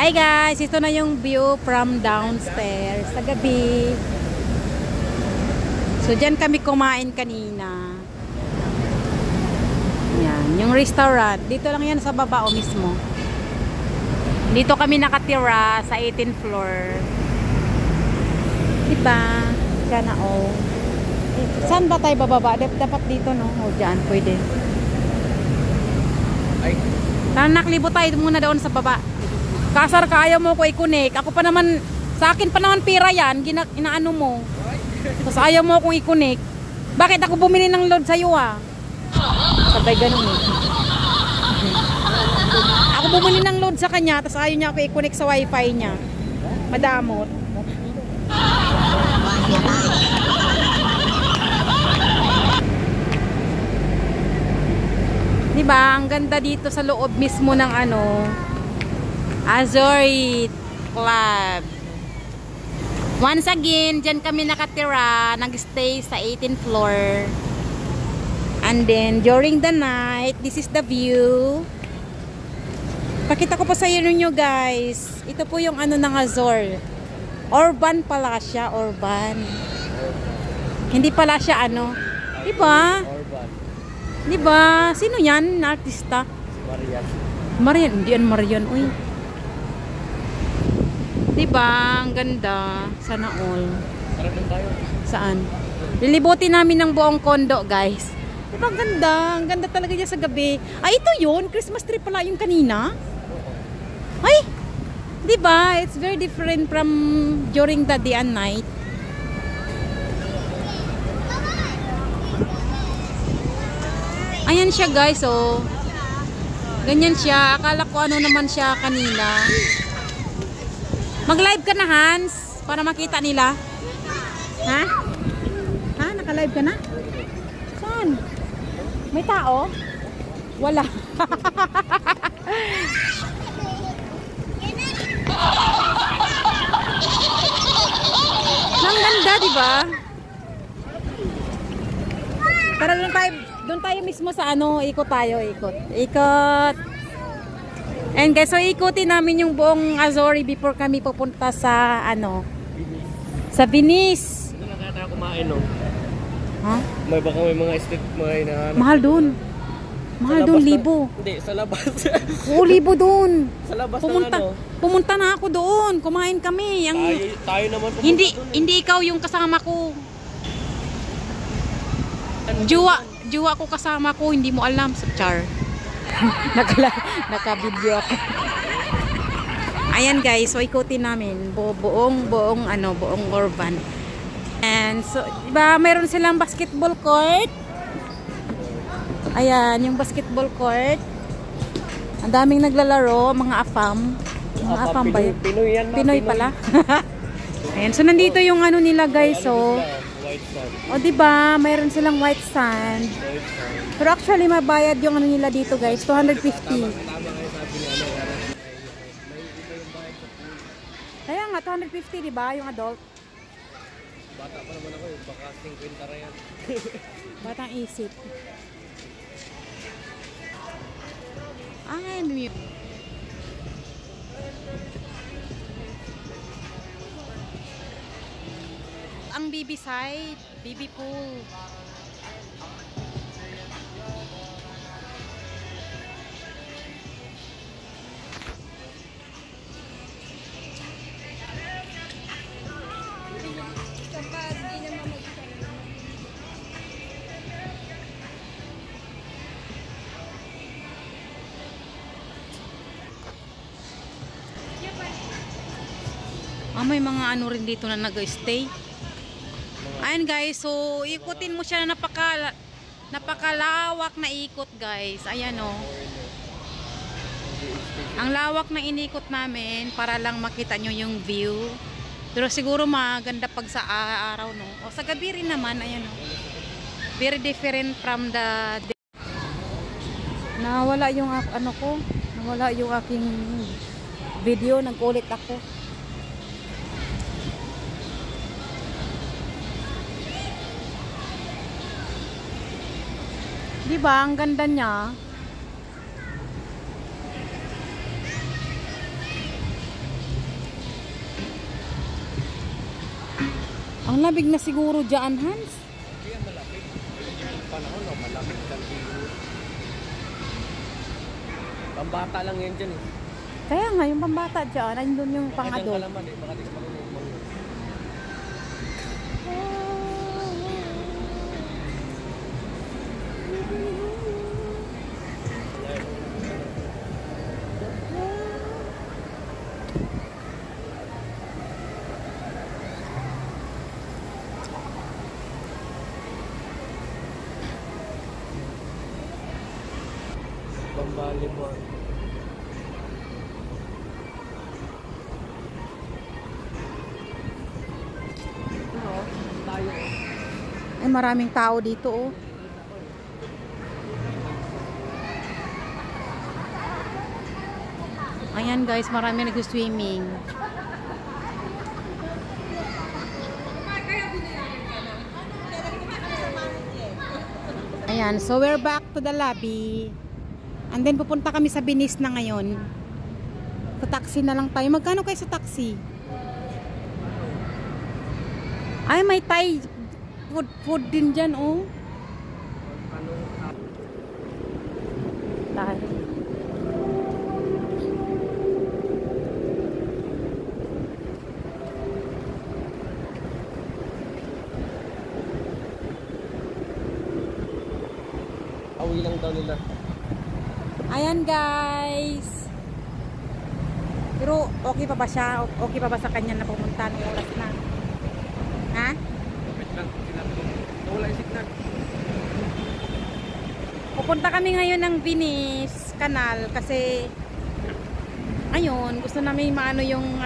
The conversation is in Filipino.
Hi guys, ito na yung view from downstairs sa gabi. So dyan kami kumain kanina. Yan, yung restaurant. Dito lang yan sa baba mismo. Dito kami nakatira sa 18th floor. Diba? Sana all. Saan ba tayo bababa? Dapat dito, no? O dyan, pwede. Ay. Naklibo tayo muna doon sa baba. Kasar ka, ayaw mo ko i-connect. Ako pa naman, sa akin pa naman pera yan, inaano mo. Tapos ayaw mo akong i-connect. Bakit ako bumili ng load sa'yo ah? Sabay ganun eh. Ako bumili ng load sa kanya, tapos ayaw niya ako i-connect sa wifi niya. Madamot. Diba, ang ganda dito sa loob mismo ng ano, Azuri Club. Once again, dyan kami nakatira, nag-stay sa 18th floor. And then, during the night, this is the view. Pakita ko pa sa inyo guys. Ito po yung ano ng Azur. Urban pala siya, urban. Hindi pala siya ano. Diba? Urban. Diba? Sino yan? Artista? Marian. Marian, hindi yan Marian. Uy. Diba? Ang ganda. Sana all. Tara lang tayo. Saan? Lilibutin namin ng buong kondo, guys. Diba? Ang ganda. Ang ganda talaga niya sa gabi. Ay, ito yun. Christmas tree pala yung kanina. Ay! Diba? It's very different from during the day and night. Ayan siya, guys. Oh. Ganyan siya. Akala ko ano naman siya kanina. Mag-live ka na, Hans, para makita nila. Ha? Ha? Naka-live ka na? Saan? May tao? Wala. Ang ganda, diba? Tara, doon tayo mismo sa ano, ikot tayo, ikot. Ikot. And guys, so ikutin namin yung buong Azuri before kami pupunta sa ano, sa Venice. Ito lang kaya tayo kumain, no? Ha? May baka may mga street, mga hinahanap. Mahal doon. Mahal doon, libo. Hindi, sa labas. Oo, libo doon. Sa labas ng ano. Pumunta na ako doon. Kumain kami. Tayo naman pumunta hindi, doon, eh. hindi ikaw yung kasama ko. Juwa ko kasama ko, hindi mo alam sa char. Naka-video ako. Ayan guys, so ikutin namin buong urban. And so, diba, mayroon silang basketball court. Ayan, yung basketball court. Ang daming naglalaro, mga afam. Mga afam ba yun? Pinoy yan, Pinoy pala. Ayan, so nandito yung ano nila guys, so o diba, mayroon silang white sand. Pero actually mabayad yung ano nila dito guys, 250. Kaya nga 250 diba, yung adult. Bata pa naman ako, baka 50 ra yan. Batang isip. Ay, ang BB side, BB pool. May mga ano rin dito na nag-stay. Ayan guys, so ikutin mo siya na napakalawak na ikot guys. Ayan o. Ang lawak na inikot namin para lang makita nyo yung view. Pero siguro maganda pag sa araw, no? O sa gabi rin naman, ayan o. Very different from the day. Nawala yung ano ko. Nawala yung aking video. Nag-ulit ako. Diba? Ang ganda niya. Ang labig na siguro dyan, Hans. Hindi yan malapit. Yung panahon, no, malapit ka siguro. Pambata lang yan dyan eh. Kaya nga, yung pambata dyan, andun yung Baka dyan pang-adult. ka naman eh. Baka di ka marunong umangon. Pambali mo. Tayo. Ay, maraming tao dito, oh. Ayan guys, marami nag-swimming. Ayan, so we're back to the lobby. And then pupunta kami sa Venice na ngayon. Sa taxi na lang tayo. Magkano kayo sa taxi? Ay, may Thai food din dyan, oh. Thai. Awi lang daw nila. Ayan guys. Pero okay pa ba siya? Okay pa ba sa kanya na pumunta ng oras na? Ha? Wait lang. Sinabi ko. Nawala yung signal. Pupunta kami ngayon ng Venice Canal kasi ayun, gusto namin maano yung